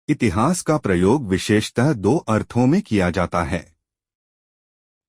इतिहास का प्रयोग विशेषतः दो अर्थों में किया जाता है।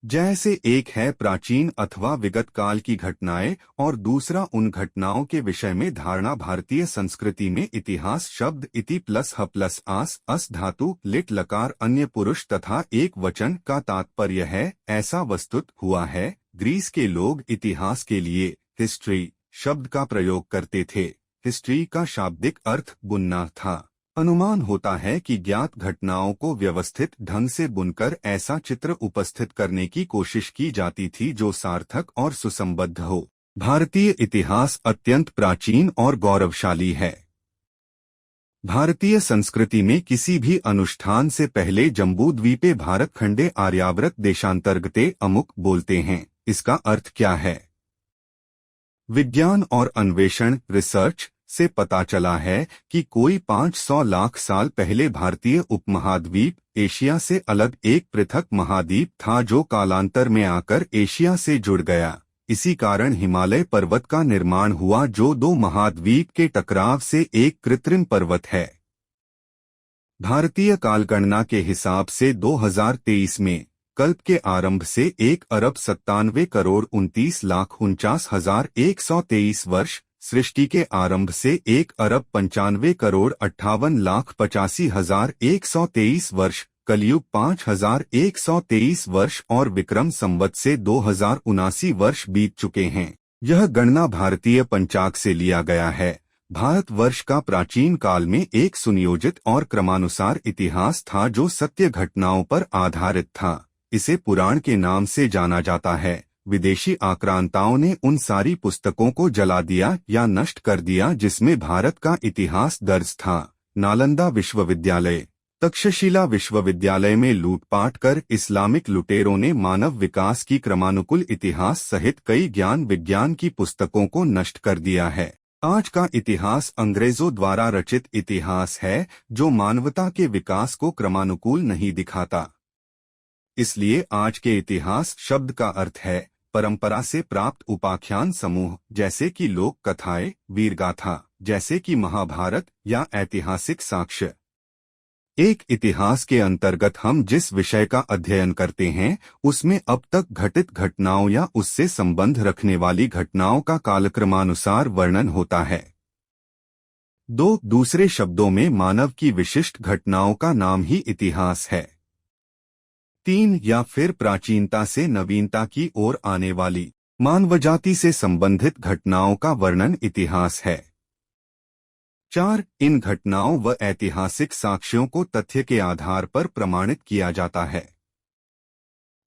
जैसे एक है प्राचीन अथवा विगत काल की घटनाएं और दूसरा उन घटनाओं के विषय में धारणा। भारतीय संस्कृति में इतिहास शब्द इति प्लस ह प्लस आस अस धातु लिट लकार अन्य पुरुष तथा एक वचन का तात्पर्य है। ऐसा वस्तुत हुआ है। ग्रीस के लोग इतिहास के लिए हिस्ट्री शब्द का प्रयोग करते थे। हिस्ट्री का शाब्दिक अर्थ बुनना था। अनुमान होता है कि ज्ञात घटनाओं को व्यवस्थित ढंग से बुनकर ऐसा चित्र उपस्थित करने की कोशिश की जाती थी जो सार्थक और सुसंबद्ध हो। भारतीय इतिहास अत्यंत प्राचीन और गौरवशाली है। भारतीय संस्कृति में किसी भी अनुष्ठान से पहले जम्बूद्वीपे भारत खंडे आर्यावर्त देशांतर्गते अमुक बोलते हैं। इसका अर्थ क्या है? विज्ञान और अन्वेषण रिसर्च से पता चला है कि कोई 500 लाख साल पहले भारतीय उपमहाद्वीप एशिया से अलग एक पृथक महाद्वीप था जो कालांतर में आकर एशिया से जुड़ गया। इसी कारण हिमालय पर्वत का निर्माण हुआ जो दो महाद्वीप के टकराव से एक कृत्रिम पर्वत है। भारतीय कालगणना के हिसाब से 2023 में कल्प के आरंभ से 1,97,29,49,123 वर्ष, सृष्टि के आरंभ से 1,95,58,85,123 वर्ष, कलयुग 5,123 वर्ष और विक्रम संवत से 2,079 वर्ष बीत चुके हैं। यह गणना भारतीय पंचांग से लिया गया है। भारतवर्ष का प्राचीन काल में एक सुनियोजित और क्रमानुसार इतिहास था जो सत्य घटनाओं पर आधारित था। इसे पुराण के नाम से जाना जाता है। विदेशी आक्रांताओं ने उन सारी पुस्तकों को जला दिया या नष्ट कर दिया जिसमें भारत का इतिहास दर्ज था। नालंदा विश्वविद्यालय, तक्षशिला विश्वविद्यालय में लूटपाट कर इस्लामिक लुटेरों ने मानव विकास की क्रमानुकूल इतिहास सहित कई ज्ञान विज्ञान की पुस्तकों को नष्ट कर दिया है। आज का इतिहास अंग्रेजों द्वारा रचित इतिहास है जो मानवता के विकास को क्रमानुकूल नहीं दिखाता। इसलिए आज के इतिहास शब्द का अर्थ है परंपरा से प्राप्त उपाख्यान समूह, जैसे कि लोक कथाएं, वीरगाथा जैसे कि महाभारत या ऐतिहासिक साक्ष्य। एक इतिहास के अंतर्गत हम जिस विषय का अध्ययन करते हैं उसमें अब तक घटित घटनाओं या उससे संबंध रखने वाली घटनाओं का कालक्रमानुसार वर्णन होता है। दूसरे शब्दों में मानव की विशिष्ट घटनाओं का नाम ही इतिहास है। 3 या फिर प्राचीनता से नवीनता की ओर आने वाली मानवजाति से संबंधित घटनाओं का वर्णन इतिहास है। 4 इन घटनाओं व ऐतिहासिक साक्ष्यों को तथ्य के आधार पर प्रमाणित किया जाता है।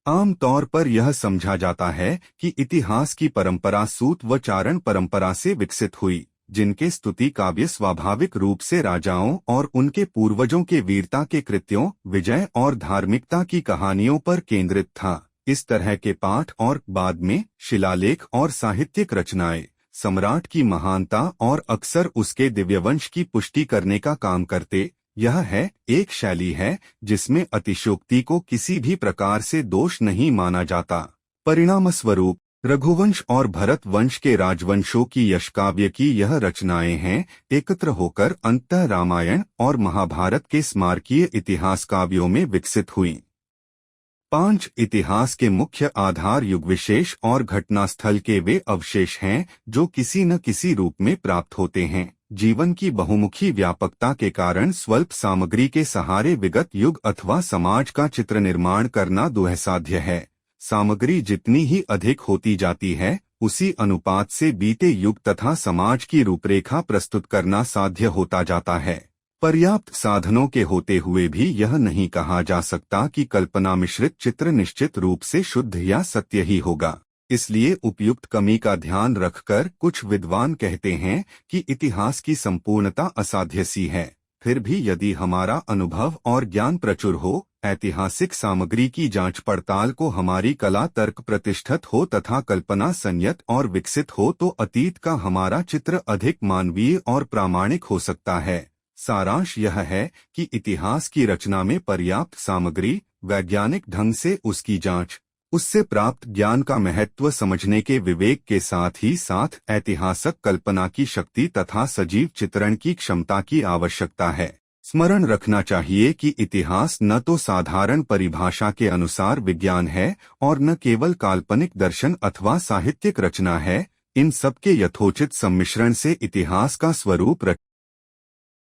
आम तौर पर यह समझा जाता है कि इतिहास की परंपरा सूत व चारण परंपरा से विकसित हुई, जिनके स्तुति काव्य स्वाभाविक रूप से राजाओं और उनके पूर्वजों के वीरता के कृत्यों, विजय और धार्मिकता की कहानियों पर केंद्रित था। इस तरह के पाठ और बाद में शिलालेख और साहित्यिक रचनाएं सम्राट की महानता और अक्सर उसके दिव्यवंश की पुष्टि करने का काम करते। यह है एक शैली है जिसमें अतिशयोक्ति को किसी भी प्रकार से दोष नहीं माना जाता। परिणामस्वरूप रघुवंश और भरत वंश के राजवंशों की यशकाव्य की यह रचनाएं हैं एकत्र होकर अंततः रामायण और महाभारत के स्मारकीय इतिहास काव्यों में विकसित हुई। 5 इतिहास के मुख्य आधार युग विशेष और घटनास्थल के वे अवशेष हैं जो किसी न किसी रूप में प्राप्त होते हैं। जीवन की बहुमुखी व्यापकता के कारण स्वल्प सामग्री के सहारे विगत युग अथवा समाज का चित्र निर्माण करना दुस्साध्य है। सामग्री जितनी ही अधिक होती जाती है उसी अनुपात से बीते युग तथा समाज की रूपरेखा प्रस्तुत करना साध्य होता जाता है। पर्याप्त साधनों के होते हुए भी यह नहीं कहा जा सकता कि कल्पना मिश्रित चित्र निश्चित रूप से शुद्ध या सत्य ही होगा। इसलिए उपयुक्त कमी का ध्यान रखकर कुछ विद्वान कहते हैं कि इतिहास की संपूर्णता असाध्य सी है। फिर भी यदि हमारा अनुभव और ज्ञान प्रचुर हो, ऐतिहासिक सामग्री की जांच पड़ताल को हमारी कला तर्क प्रतिष्ठित हो तथा कल्पना संयत और विकसित हो तो अतीत का हमारा चित्र अधिक मानवीय और प्रामाणिक हो सकता है। सारांश यह है कि इतिहास की रचना में पर्याप्त सामग्री, वैज्ञानिक ढंग से उसकी जांच, उससे प्राप्त ज्ञान का महत्व समझने के विवेक के साथ ही साथ ऐतिहासिक कल्पना की शक्ति तथा सजीव चित्रण की क्षमता की आवश्यकता है। स्मरण रखना चाहिए कि इतिहास न तो साधारण परिभाषा के अनुसार विज्ञान है और न केवल काल्पनिक दर्शन अथवा साहित्यिक रचना है। इन सब के यथोचित सम्मिश्रण से इतिहास का स्वरूप